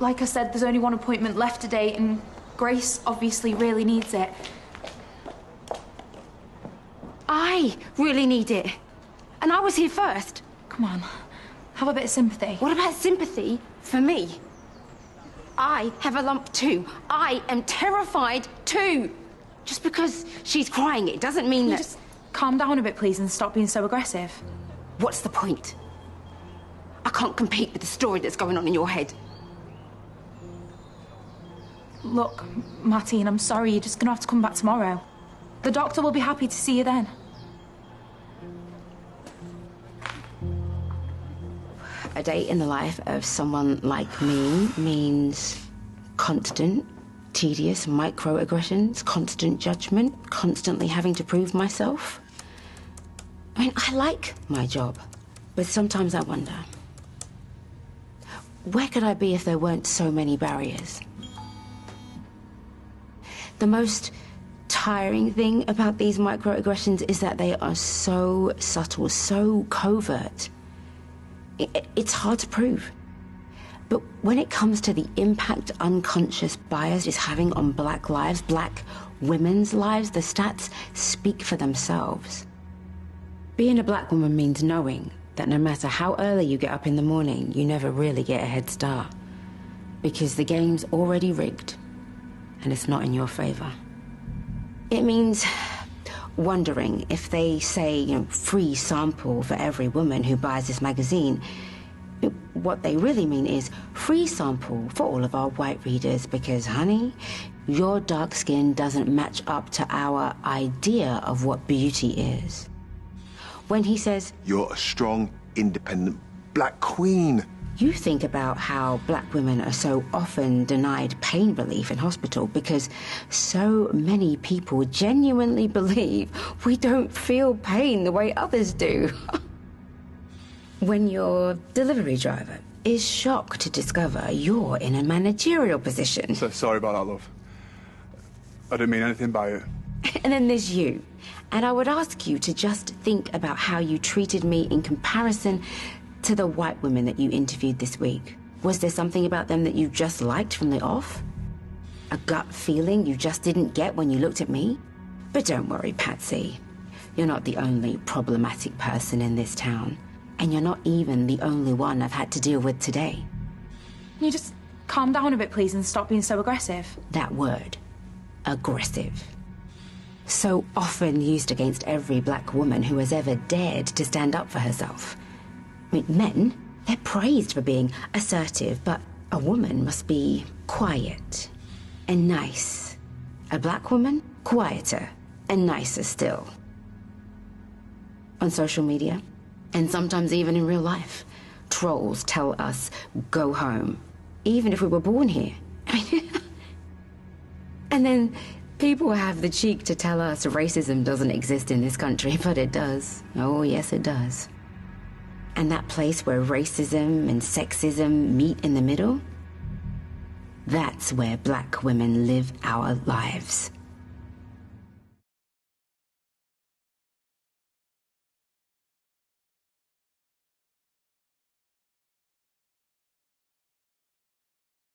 like I said, there's only one appointment left today, and Grace obviously really needs it. I really need it. And I was here first. Come on, have a bit of sympathy. What about sympathy for me? I have a lump too. I am terrified too. Just because she's crying, it doesn't mean that... Just calm down a bit, please, and stop being so aggressive. What's the point? I can't compete with the story that's going on in your head. Look, Martine, I'm sorry, you're just gonna have to come back tomorrow. The doctor will be happy to see you then. A day in the life of someone like me means constant, tedious microaggressions, constant judgment, constantly having to prove myself. I mean, I like my job, but sometimes I wonder, where could I be if there weren't so many barriers? The most tiring thing about these microaggressions is that they are so subtle, so covert. It's hard to prove. But when it comes to the impact unconscious bias is having on black lives, black women's lives, the stats speak for themselves. Being a black woman means knowing that no matter how early you get up in the morning, you never really get a head start. Because the game's already rigged, and it's not in your favor. It means wondering if they say, free sample for every woman who buys this magazine. What they really mean is free sample for all of our white readers because, honey, your dark skin doesn't match up to our idea of what beauty is. When he says, you're a strong, independent black queen. You think about how black women are so often denied pain relief in hospital because so many people genuinely believe we don't feel pain the way others do. When your delivery driver is shocked to discover you're in a managerial position. So sorry about that, love. I didn't mean anything by it. And then there's you. And I would ask you to just think about how you treated me in comparison to the white women that you interviewed this week. Was there something about them that you just liked from the off? A gut feeling you just didn't get when you looked at me? But don't worry, Patsy. You're not the only problematic person in this town. And you're not even the only one I've had to deal with today. Can you just calm down a bit, please, and stop being so aggressive? That word, aggressive. So often used against every black woman who has ever dared to stand up for herself. I mean, men, they're praised for being assertive, but a woman must be quiet and nice. A black woman, quieter and nicer still. On social media, and sometimes even in real life, trolls tell us, go home, even if we were born here. I mean, and then people have the cheek to tell us racism doesn't exist in this country, but it does. Oh, yes, it does. And that place where racism and sexism meet in the middle, that's where black women live our lives.